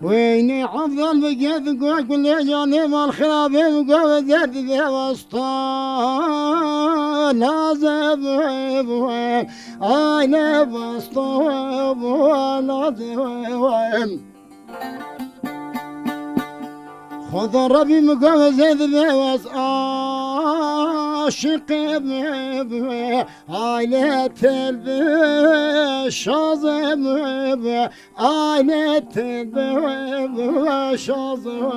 ويني عفضل بقيت كل جانب الخلاف بقوة ذي وسطان لازم أنا بسطوب ولازم خذ ربي مقوز ذي عاشق عائلة البشازم عائلة البشازم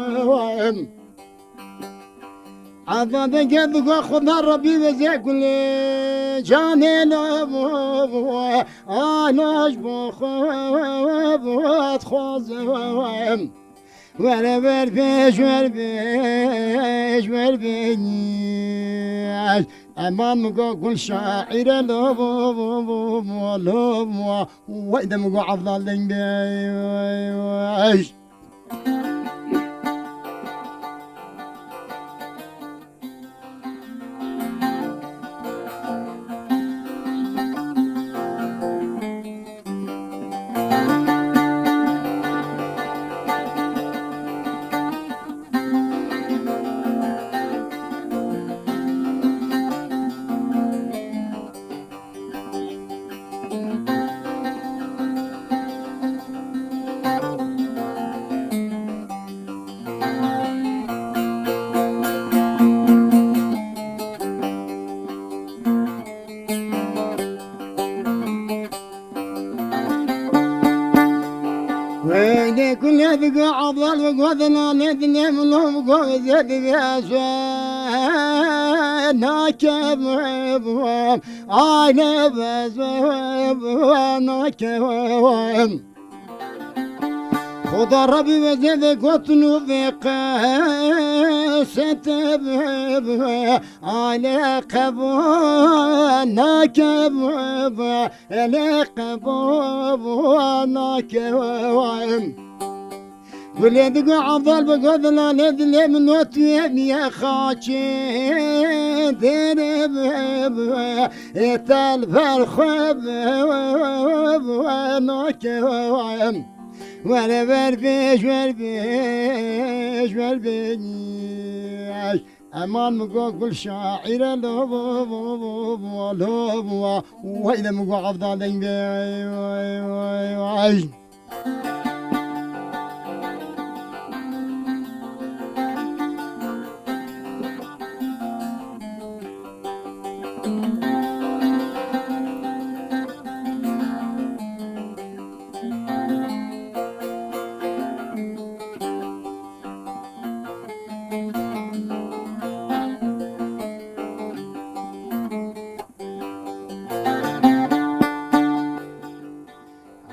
عذاب قد خذ ربي وزي كل جاني أنا أشبخ واتخوزم ولا برفيش والبيش أمامك كل شاعر لوم وإذا مقو عفضل لنبيش ويلي كل ذقع عضل وقوذنا نذني منهم قوذ بأسوان ناكب أنا بأسوان ناكب خذ ربي وزيدك وطنو ستب على قبو ناكب على قبو ناكب وليدك عضل بقذنا نذلي من وطيب يا خاكي درب تلف الخب ناكب ولا برفيش أمان مقو كل شاعر لوب وإذا مقو عفضل لنبيش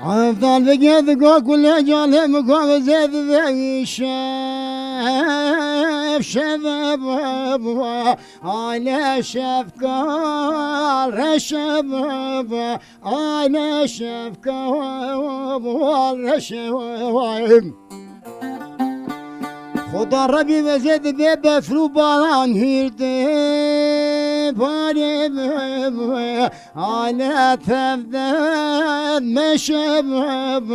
عفضل بقيت كل جانب قوم زيد ذي شباب أنا شفكار شباب أنا شفكار شباب خدا ربي وزيد بيبه فرو بالان هيردي بارم أنا تبدأ مشباب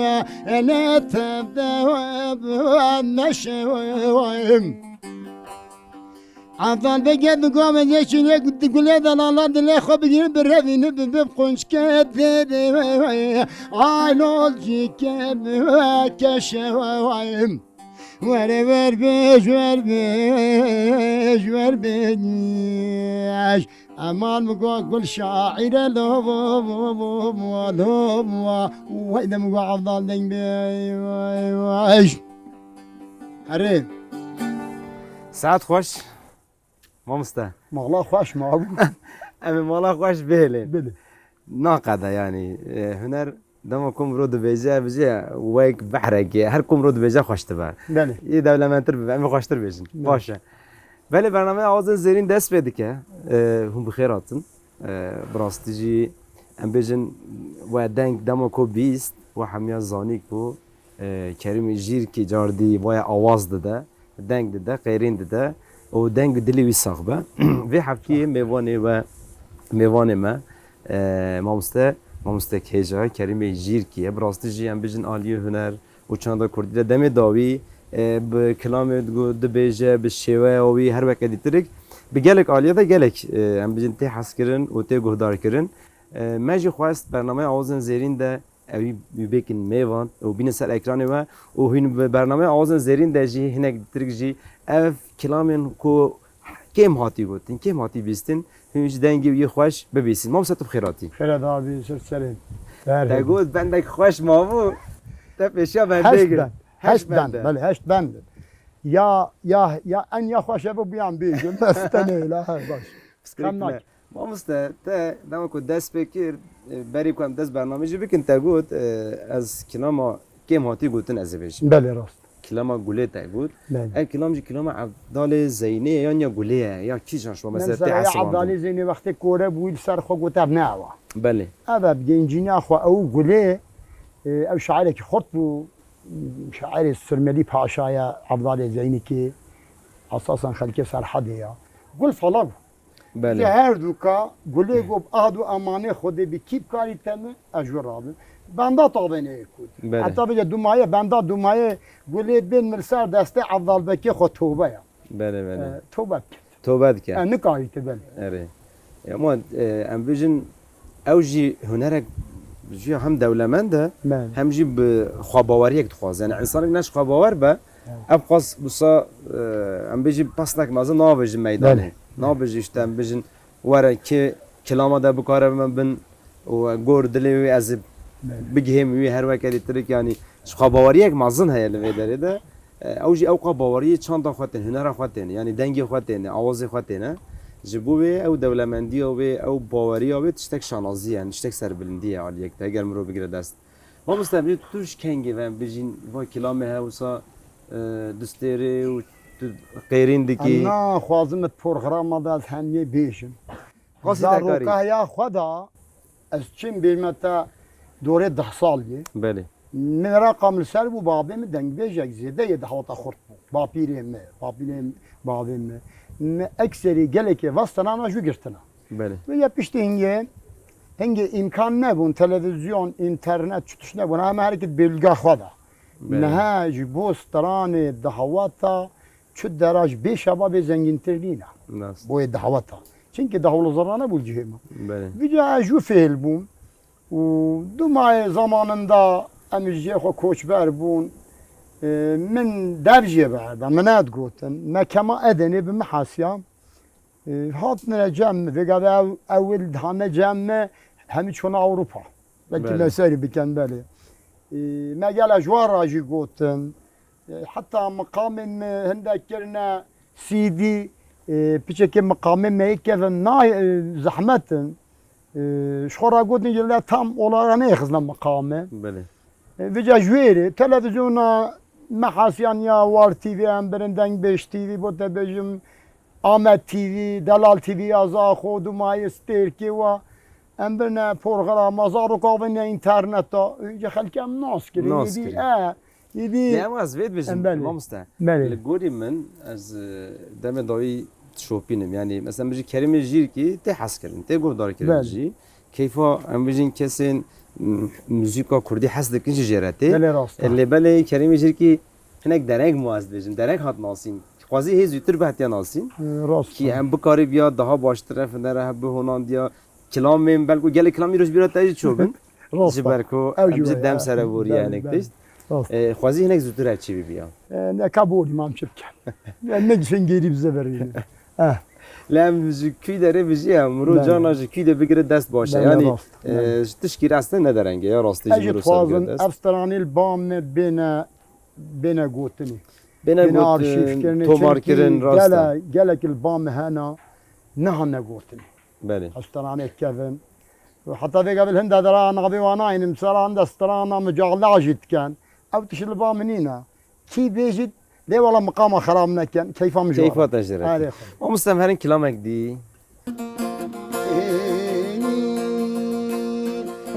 أنا تبدأ مشباب عفان بقيت قوم يشين يقد كل هذا الله دلي خب يجيب الرفين ببقونش كذب عالوجي كذب كشوايم ولا وربيش أمان مقو كل شاعر لوم وإذا مقو عفضل لنبيش هري ساعت خوش ما مسته مغلا خوش معه اما مالا خوش بهلين بله ناقده يعني هنر دم كم رود بيجا ويك بحرك هر كم رود بيجا خوش تبع بله یه دوله منتر بفهم خوش تر بيجن باشه ولی برنامه آواز زیرین دست بده که هم بخیراتن براستیجی ام بیجن و دنگ دم کو بیست و همیا زانی کو کریم جیر کی جاردی و آواز داده دنگ داده غیرین داده و دنگ دلی وی صاحبه و حبکی میوانه و میوانه ما Mamoste Keja Kerime Jirkiye Brastı jî em bijin aliye huner û çanda Kurdî de demê dawî bi kilamê dibêje bi şêweya wî her weke dîtirik bi gelek aliye de gelek em bijin tê hezkirin û tê guhdarkirin. Me jî xwest bernameya Awazên Zêrîn de evî bêkin mêvan û bînin ser ekranê we û hûn bi bernameya Awazên Zêrîn de jî hinek dîtirik jî ev kilamên ku kêm hatî gotin kêm hatî bîstin hûn ji dengê wî xweş bibîsîn. Mamsa tu bixêr hatî. خیرت آبی سر سرین. Te got bendek xweş mabû te pêşiya bendê هشت gir. بند. هشت بند. بله هشت بند. یا ان یا خوشه بو بیان بیجم دستنه لا باش. Skirikne. Mamoste te dema ku dest pê kir berî ku em dest bername jî bikin te got ez kilama kêm hatî gotin ez ê bêjim. بله راست. Kilama gulê te got. بله. Ev kilam jî kilama Evdalê Zeynê yan ya gulê ye ya kîjan şo mesela مثلا tê يا hesabandin. عبدالي زيني وقت كوره بويل سر خو قطب نعوه. Belê. أبا بجنجينا خو أو قولي أو شاعرك خطبو شاعر السرملي باشايا عبدالي زيني كي أساسا خلقي سرحدية قول فلاغو. Belê. هر دوكا قولي قوب أهدو أماني خودي بكيب كاري تامي أجور رابي. بندا طابنه يكود. بله. حتى بيجا دوماية بندا دوماية قولي بين مرسال دستي عبدال بكي خو توبة يا. Belê belê. توبة. Tobe dike. نكاري تبل. Erê. Ama em bijin ew jî hunerek jî hem dewlemend e من. hem jî bi xwebaweriyek dixwaze. Yani insanek neş xwebawer be ev xas wisa em bijî pasnek mezin nabêjin meydanê. Belê. Nabêjî işte em bijin were kê kilama de bikare min bin û gor dilê wê ez ê bigihêm wî her weke dîtirik yani ji xwebaweriyek mezin heye li vê derê de ew jî ew xwebaweriyê çanda xwe tên, hunera xwe tên yani dengê xwe têne, awazê xwe têne. Ji bo wê ew dewlemendiya wê ew baweriya wê tiştek şanazî ye, tiştek serbilindî ye aliyek de eger mirov bigire dest. Mamoste em tu ji kengê ve em bijîn va kilamê he wisa dustêrê û tu qêrîn dikî. أنا خوازمت پروگرام از همیه بیشم. Qasî زاروکا tekarî. یا خدا از چیم بیمتا دوره 10 سالیه Belê. من رقم سر بو بابیم دنگ بیجک زیده یه دهوتا خورد بو باپیریم بابیم اکثری گله که وستنانا جو گرتنا Belê. و یا پشتی هنگه امکان نبون تلویزیون اینترنت چطوش نبون همه حرکت بلگاه خدا نه جبو ستران دهواتا چو دراج بی شباب زنگین ترینه Nas. بوی دهواتا çünkü davul zarana bul cihema. Belê. Vija ju fehl bun. U dumay zamanında emizce xo koçber bun. Min derje verda, minad gotin. Mekema edeni bi mihasyam. Hat nere cem ve gada evvel hane cem hemi çona Avrupa. Belki Bəli. mesele biken beli. Megala jwar raji gotin. Hatta makamin hendekirne CD piçeke makamı meykeven na zahmetin şora godin yıllar tam olarak ne hızla makamı Belê. Vica jüeri televizyona mahasyan ya var TV emberinden 5 TV bu da bejim Ahmet TV, Delal TV aza xodu mayı sterki ve emberne program mazarı kavine internette iyice halkem nas kiri Nas yedi kiri. yedi Ne em ez vêt bijim Belê. mamoste. Belê. Li gorî min ez demê dawî şopînim yani mesela bijî Kerimê Jîrkî tê hez kirin, tê guhdarkirin Belê. jî. Keyfa em bijîn kesên müzîka Kurdî hez dikin ji jê re tê. Belê rast. Lê belê Kerimê Jîrkî hinek dereng muaz bêjin, dereng hat nasîn. Xwazî hê zûtir bi hetiya nasîn. Rast. Ki em bikarî biya daha baştir efinere heb bihonan diya kilamên belku gelek kilamî roj bîra te jî çobin. Ji ber ku em Ew jî jî wa dem ya. sere borî Belê, hinek belê. tişt. Rast. Xwazî hinek zûtir çîvî biya. Ne kabul imam çıpken. Ne gitsin geri bize veriyor. Lem ji kûy derê bijî em miro Belê. cana ji kûy de bigire dest başe. Belê, Yani rast. Belê. ji tişkî rastê ne derenge ya rastî ji Ecit miro ser bigire fazın dest. efsteranil bam bene gotini. Bene Bene arşiv gotin, kirin. tomar kirin rasta. Gelekil bam hena nehane gotini. Belê. Efsteranil kevin. Hatta ve قبل هند درا نغبي وانا مسران دسترانا مجعلا جتكن او تشل بامنينا كي بيجد لي والله مقام خراب نكن كيف مجرد Keyfa tejere. هذا O mustem herin kilamek di.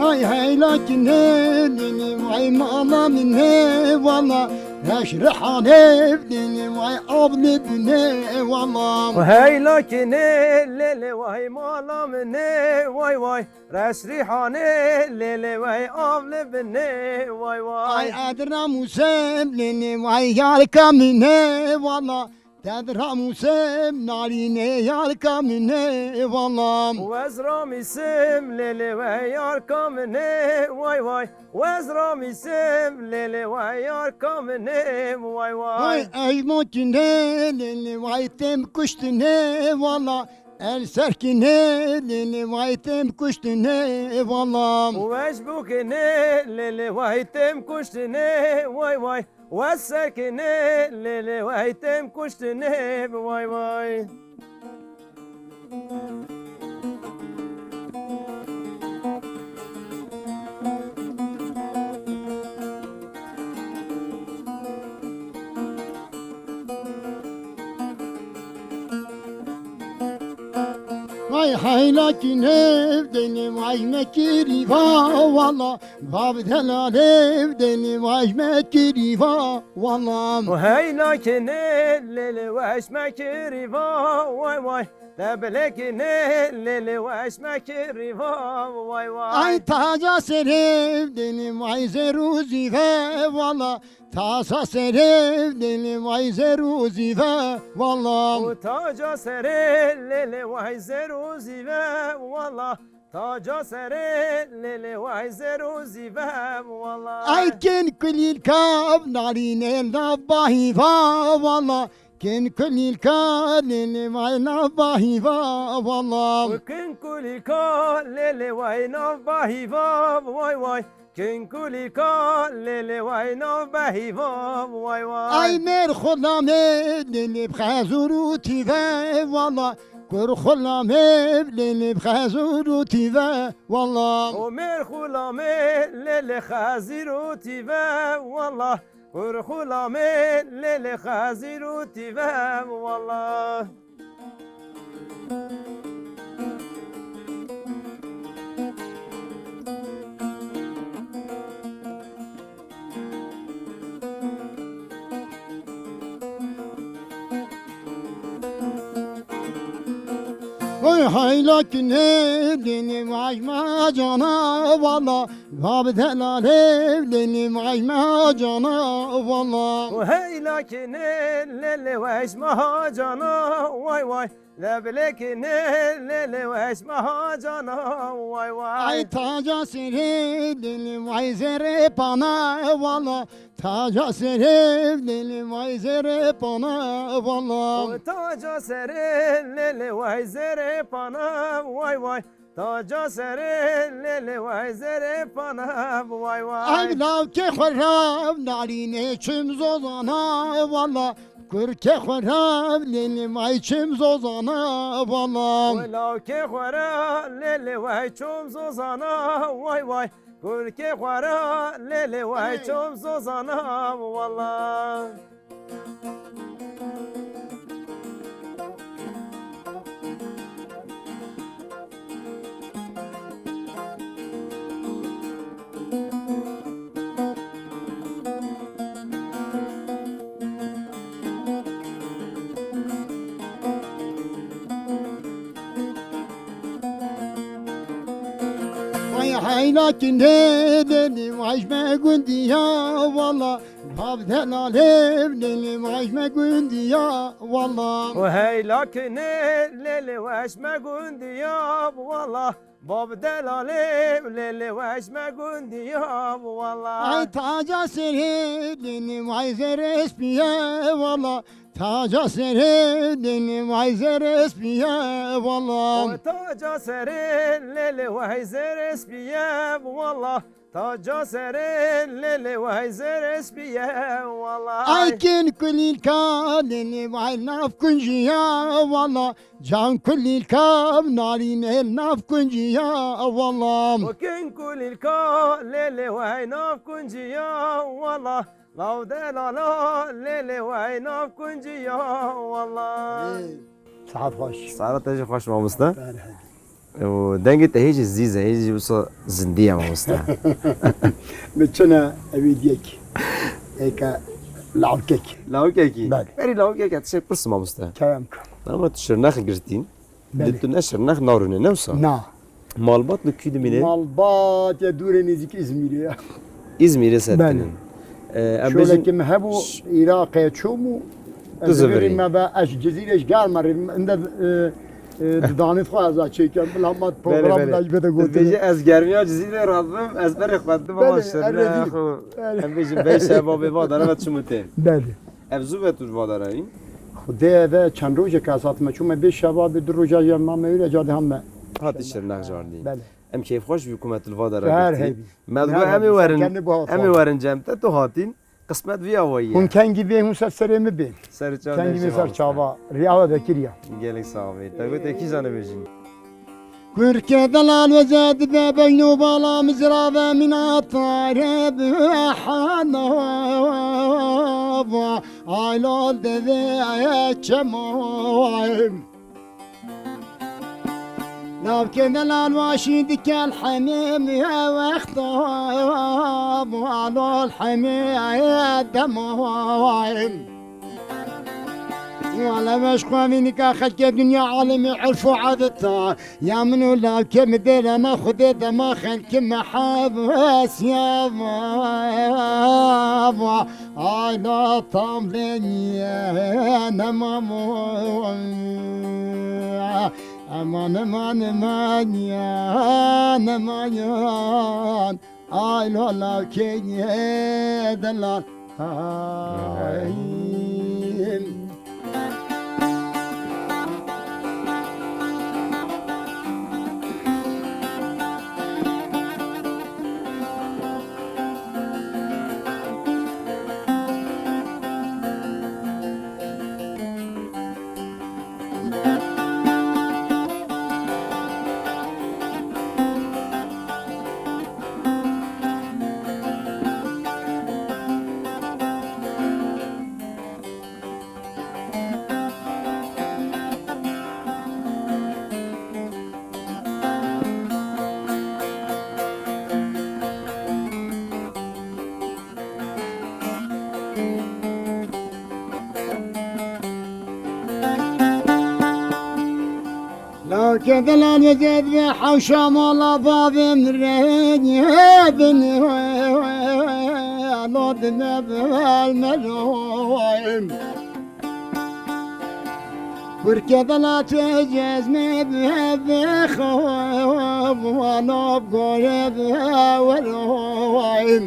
Ay hey lakin helini vay mama min he valla رحانه بدني وای آب ندنه والله وهي لكن الليل وهي مالا مني واي واي راس ريحاني الليل وهي أبل بني واي ay واي adra musem leni vay yar kamine valla tadra musem narine yar kamine valla وزرا ميسم ليلي وهي أركامني واي واي وزرا ميسم ليلي وهي أركامني واي vay واي ay motine leni vay tem kuştune valla el serkine leni vay tem kuştune valla واشبوكني ليلي وهي تم كشتني واي واي وسكني ليلي وهي تم كشتني واي واي vay haylakine deni vay mekiri va valla bab delal deni vay mekiri va valla وهي لكني ليلي واش مكريفا واي واي تبلكني ليلي واش مكريفا واي ay واي taca serev deni vay zeruzi ve valla tasa serev deni vay zeruzi ve valla وتاج سري ليلي واي زروزي والله تاج سري ليلي واي زروزي والله ay ken kulil kab narine nabahi va valla ken kulil kab deni vay nabahi va valla وكن كولي كا ليلي واي نوباهي فاب واي واي كن كولي كا ليلي واي نوباهي فاب واي ay واي mer khulame deni bkhazuruti ve valla kur khulame deni bkhazuruti ve valla ومير خلامي ليلي خازيرو تيفا والله ور خلامي ليلي خازيرو تيفا والله Oy haylakine deni vajma cana valla bab delal deni vajma cana valla وهي لكن الليل واسمها جانا واي واي لبلكن الليل واسمها جانا واي ay واي taca sere deni vay zere pana valla taca sere deni vay zere pana valla وتاج سري الليل وهيزري بنا واي واي تاج سري الليل وهيزري بنا واي ay واي lav ke khorab narine çim zozana valla kur ke khorab deni vay çim zozana valla ولو كي خورا الليل وهيشوم زوزانا واي واي كل كي خورا الليل وهيشوم زوزانا والله Vay haylakine dedim vajme gündi ya valla bab delal dedim vajme gündi ya valla وهي لكن الليل واش ما قندي يا والله باب دلالي الليل واش ما قندي يا والله ay taca sere dedim vay zere espiye valla taca sere dedim vay zere espiye valla وتاج سري الليل وهيزر اسبياب والله تاج سري الليل وهيزر اسبياب والله ay ken kulil ka dedim vay naf kunji ya valla can kulil ka narin el naf kunji ya valla وكن كل الكا ليلي وهيناف كنجيا والله لو دلالا ليلي وهيناف كنجيا والله saat hoş سعادة تجي خوش مامستا ودنگی هیچ زیزه هیچ بسا زندیه مامستا بچنا اویدیک ایکا لاوكك لاوکێکی بله. بەری لاوکێک تشێ پرسم مامۆستا كلام ئەمە تو شرنەخ گرتین بله. تو نە شرنەخ ناڕونێ نەوسا نا ماڵبات لە کوی دمینێ مالبات يا دور نزيك ازميريا ئیزمیرە بله. سەرکردن شو لكن هبو عراق تشومو تزفرين. ما بقى اش جزيره قال مر عند دانت خواza çeken bilhamat program da bede بێژە götürüyor. ئەس گەرمیا جزیرە ڕادم ئەس بەرێ خوێندم بله، ئەمە شرنەخ بله. ئەم بێژم بەیشە بۆ بێوا دەرەمە چمتێ Beli. ئەف زوو بێت توش وادارایی Xude ve çend roja kasatma çuma 5 şaba bir roja yemma öyle cadı hamme. هاتی شرنەخ جاردی Beli. ئەم کەیف خۆش حکوومەت Her الوادارە hevi. مەدگو Her ئەمی hevi. وەرن Kendi bu hata. ئەمی وەرن جەمتە تو هاتین قسمەت Hun ویاوەیە kendi be hun serimi be. سەرچاو Kendi ser çava. Riyava bekiriya. gelek sağ ol. Tevgüt zanı bejin. Kürke dalal ve zed be beynu bala mizrave min atare be hanava. Aylal deve çemoim. لو كذا الواشي ديك الحميم يا واختاب وعلى الحميم يا دموعم ولا مشقى منك اخذ دنيا عالمي عرفوا عادتها يا منو لو كم دير انا خديت ما خلك كم حبس يا بابا اي لا طمني انا مامو aman aman aman yan aman yan ay lola kenye dalar ay لو كذا الوجد بحوشة مولا باب مريني بني لود بالملوم بركذا لا تجزني بخوف وانا بقول والوم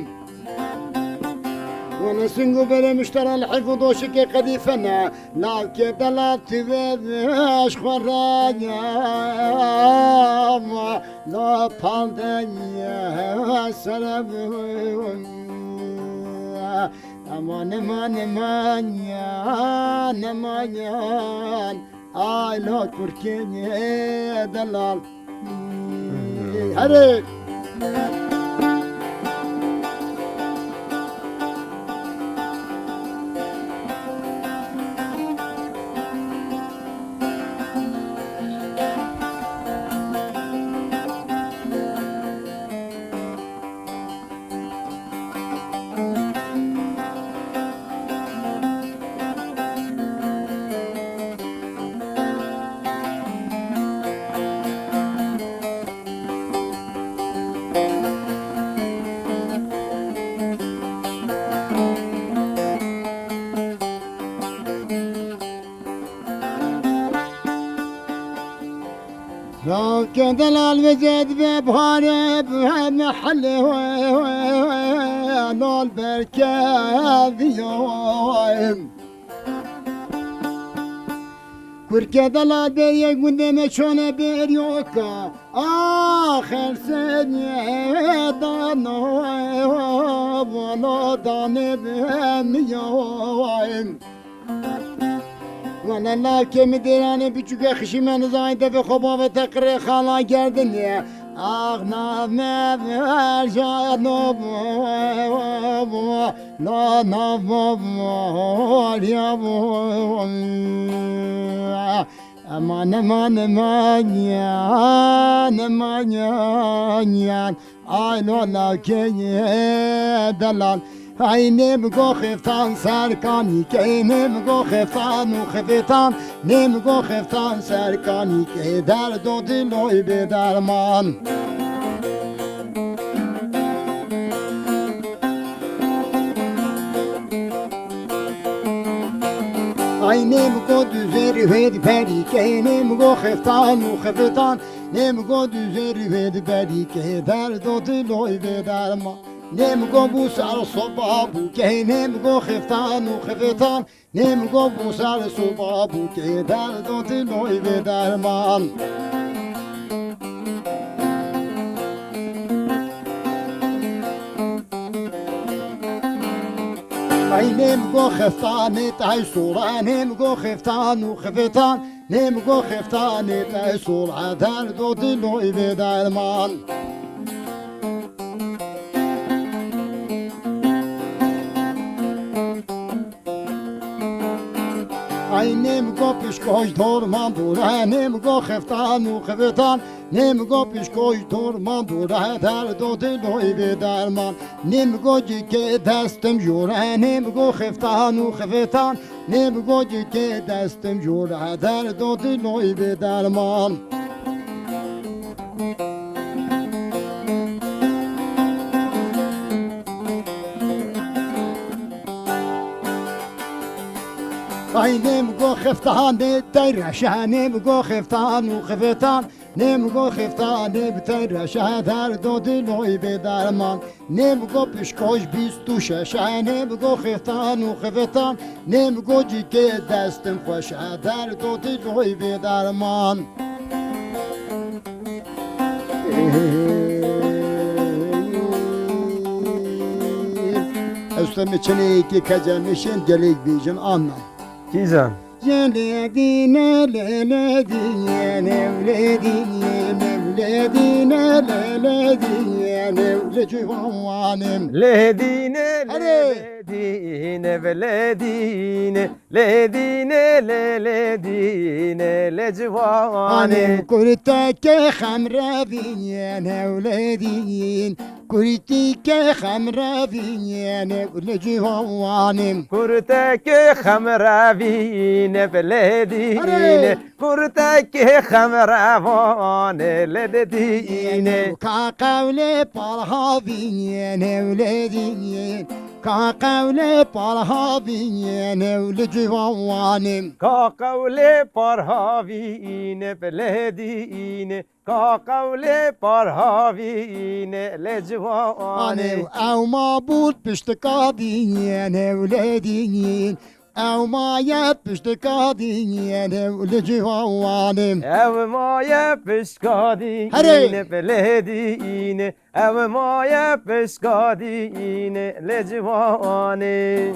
وانا سنقو بلا مشترى الحفظ وشكي قديفنا لا كده لا تبيش خراجا لا بالدنيا سلام امان امان امان يان امان يان اي لا تركيني دلال هري لو كذا الوجد ببهاري بمحل لو البركة ذيوم كركذا لا بيا قدام شون بيريوكا آخر سنة دانو ولا دان بميوم وانا لا كم ديراني بچوك خشيمان زايدة في خبابة تقري خالا گردن يا اغنا ما برجع نبو لا نبو يا بو امان امان امان يان امان يان اي لا كي دلال عینم گو خفتان سرکانی که نم گو خفتان و خفتان نم گو خفتان سرکانی که درد و دلوی به درمان عینم گو دوزری وید پری که نم گو خفتان و خفتان نم گو دوزری وید پری که درد و دلوی به درمان نم گو بوسر صبح بو که نم گو خفتان و خفتان نم گو بوسر صبح بو که درد و دلوی به درمان نم گو خفتان تای سورا نم گو خفتان و خفتان نم گو خفتان تای سورا درد و دلوی به درمان نم گو پیشکاش دورمان دوره نم گو خفتان و خفتان نم گو پیشکاش دورمان دوره درد و دلوی به درمان نم گو جی که دستم جوره نم گو خفتان و خفتان نم گو جی که دستم جوره درد و دلوی به درمان نم گو خفتان تیرشه نم گو خفتان و خفتان نم گو خفتان تیرشه درد و دلوی به درمان نم گو پیشکاش 26 نم گو خفتان و خفتان نم گو جی که دستم خوشه درد و دلوی به درمان استم چنی که کجنشین گلیک بیجن آنم کیزم جلدينا للدينا ولدينا ولدينا للدينا ولجوانم لهدينا لهدينا بلدينا لهدينا لهدينا لجوانم كرتك خمرة فينا ولدين كرتك خمرة فينا ولجوانم كرتك خمرة بلدينا كرتك خمرة لدينا كقول بالهابين ولدين كقول بالهابين ولجوانم كقول برهاوين بلدينا كقول برهاوين لجوانم او ما بود پشتکادین ولدین او ما یه پشتکادین ولجوانم او مایا پشکادین بلدین او مایا پشکادین لجوانه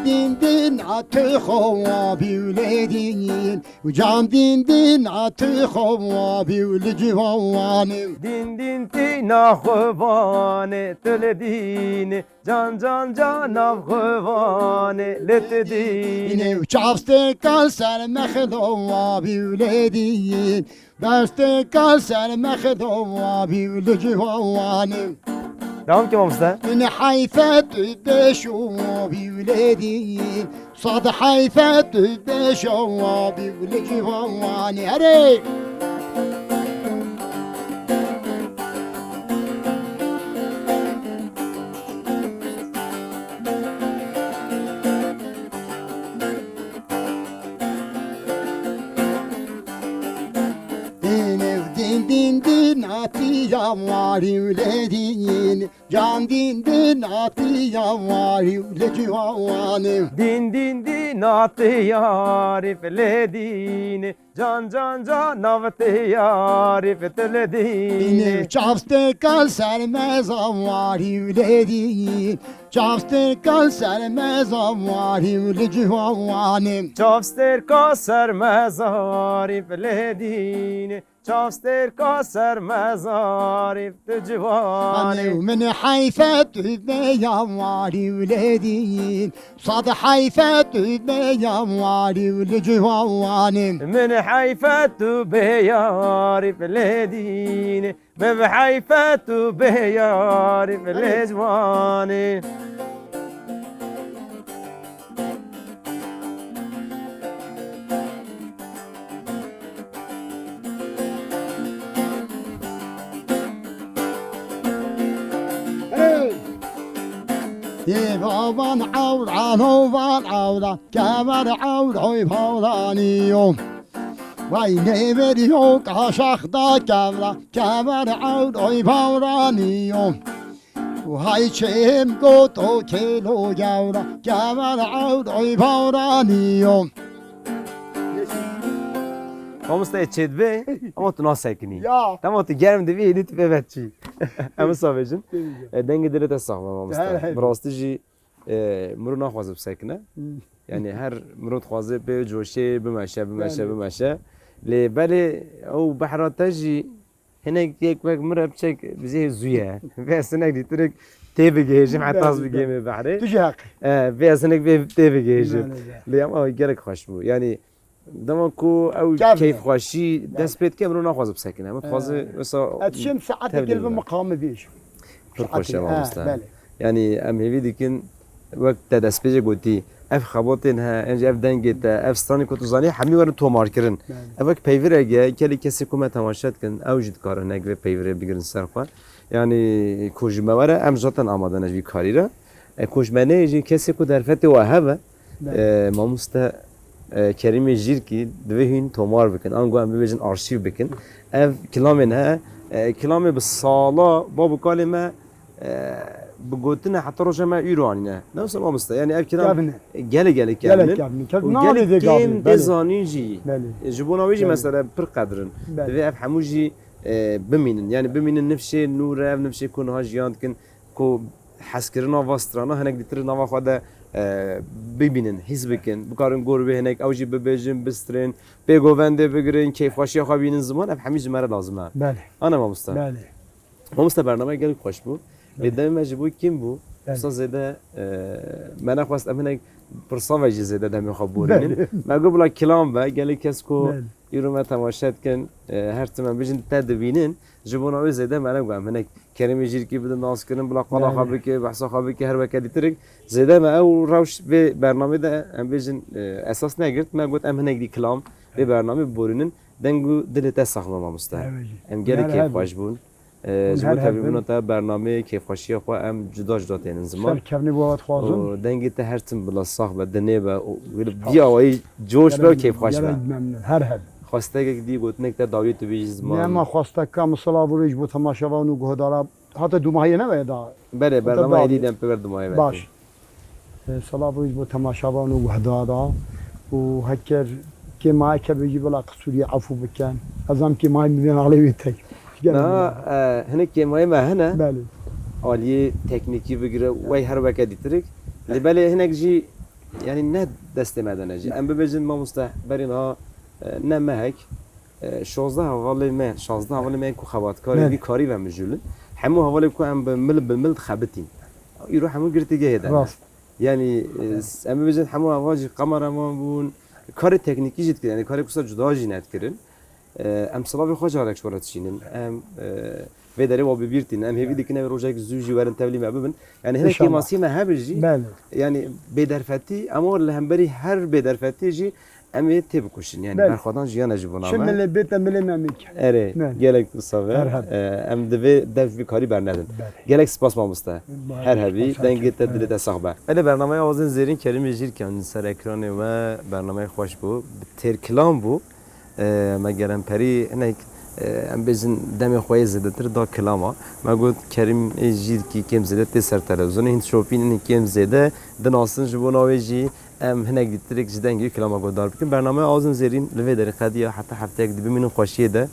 دين دين عتخوابي ولدين وجان دين دين عتخوابي ولجوانم دین دین تینا خوانه تلدین جان جان جان خوانه لتدین ينو شافستي قال سال مخدوابي ولدين بستي قال سال مخدوابي ولجوانم Devam ki Mustafa. من حيثة بشوابي ولدين صاد حيثة بشوابي ولجواني هري din din atiyam vari uledin can din din atiyam vari ulecuanim Din din din atı yarif ledin can can can avtı yarif tledin Yine çavste kal sermez vari uledin çavste kal sermez vari ulecuanim Çavster kasar mezarif ledin چاستر کاسر مزاری تو جوانی من حيفة بيا واري ولدين صاد حيفة بيا واري ولجواني من حيفة بياري في الهدين بحيفة بياري في الهجواني يبان عود عنوان عودا كبر عود عيباني يوم ويني بريو كاشخ دا كبر كبر عود عيباني يوم وهاي چهم گوتو کیلو گورا کمر عود عیبارانی يوم Mamusta etçed be ama tu nasıl sekini. Ya. Tamam tu germ de bir edit bevetçi. Ama savecin. Denge dile de sağlam mamusta. Brastici muru naxwazib sekine. Yani her muru xwazib be coşe bimeşe. Le beli o bahratajı هناك يك وك مرة بشك بزيه زويا بس هناك دي ترك تيفي جيم حتى أصبح جيم بحري تجاك بس هناك تيفي جيم ليام أو يجرك خشبو يعني دما كو أو كيف خشي دس بيت كامل وناخذ بسكنة ما تخذ بس أتشم ساعات قلب مقام فيش خش ما مستاهل يعني أم هي ديكن وقت دس بيجي قلتي اف خباتنها انج اف دنگت اف ستانی کو تو زانی همی ور تو مارکرن اوک پیور اگه کلی کسی کو ما تماشات کن اوجد کار نگ و پیور بگیرن سرخوا یعنی کوجموره ام زاتن آماده نجوی کاری را کوجمنه جی کسی کو درفت و هوا ما مست کریم جیر کی دوین تومار بکن آنگو ام ببیجن آرشیو بکن اف کلامنها کلام بالصاله بابو کلمه بقولتنا حتى رجما ايرانينا نفس ما مست يعني ابكي جالي كابن كيم دزانيجي جبونا ويجي مثلا بر قدرن في اف حموجي بمينن يعني بمينن نفشي نور نفشي يكون هاجيان كن كو حسكرنا واسترانا هناك ديترنا واخدا ببینن حزبکن بکارن گربه هناك اوجي ببيجن بسترين بيگوونده بگیرن کیف خاشی خو بینن زمان اف همیشه مرا لازمه بله انا ما مست بله ما مست برنامه گل خوش بود بدم مجبور كم بو صار زيادة ما نخواست أمينك برصافة زيادة دم يخبرين ما قبل كلام بقى قال لي كسكو يروح ما تماشات كان هرتما بيجن تدبينين جبونا وي زيادة ما نقول أمينك كريم يجير كي بدنا ناس كريم بلا قلا خابك بحث خابك هر وكالي ترك زيادة ما أو روش ببرنامج ده أم بيجن أساس نقدر ما قلت أمينك دي كلام ببرنامج بورينن دنگو دل تسخ ما مستعد أم قال لي كيف واجبون جبت هبیمون تا برنامه کیف خاشی خو ام جدا تین زمان سرکرنی بود خوازم دنگی تا هر تیم بلا ساخ و دنیا و بیا وای جوش با کیف خاش با هر خواسته که دی گفت نکته داویت تو بیز زمان نه ما خواسته که مثلا برویج بود تماشا و اونو گهدارا حتی دو ماهی نه دا بله برنامه دیدم پر دو ماهی باش سلا برویج بود تماشا و اونو گهدارا و هکر که ما که بيجي بلا قصوري عفو بكان ازم که ما میدن علی بیتی هناك كيما ما هنا بله عالیه تکنیکی بگیره وای هر وقت دیترک لباله هناك جي يعني نه دست مدنه جي ام ببجن ما مستحبرين ها نه مهك 16 حوالی ما کو خوات کاری بی کاری و مجول همو حوالی کو ام بالمل خبتين يروح همو گرتیگه هدا يعني ام ببجن همو حواجی قمر ما بون کار تکنیکی جد يعني کاری کوسا جدا جینت کردن ام صلابي خوش عليك شورت شينن ام في داري وبيبيرتين ام هيفي ديكنا روجاك زوجي ورن تبلي معببن يعني هنا كي ماسيما هابجي يعني بدرفتي امور لهمبري هر بدرفتي جي ام تبكوشن يعني برخدان جيانا جبونا شو من البيت من المامك اري جالك صافي ام دف بكاري برندن جالك سپاس ما مستا هر هبي دنگت دلت صاحبه اله برنامه آوازن زيرين كريم جير كان سر اكران و برنامه خوش بو ترکلام بو مگرم پری هنگ ام بزن دم خوای زده تر دا کلاما ما گفت کریم جیر کی کم زده تی سر تلویزیون هند شوپین این کم زده دناسن جبوناوی جی ام هنگ دیترک جدن گی کلاما گودار بکن برنامه آزن زیرین لوی در قدیا حتی هفته یک دیبی منو خوشیه ده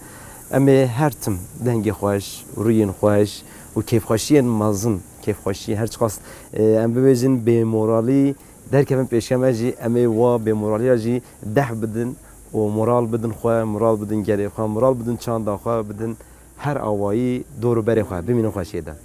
ام هر تم دنگی خوش روین خوش و کیف خوشی مازن کیف خوشی هر چقاس ام ببزن به مورالی در کم پیشکم جی ام وا به مورالی جی ده بدن و moral بدن خواه moral بدن گری خواه moral بدن چند خواه بدن هر آوایی دور بری خواه بمینو خواه شیده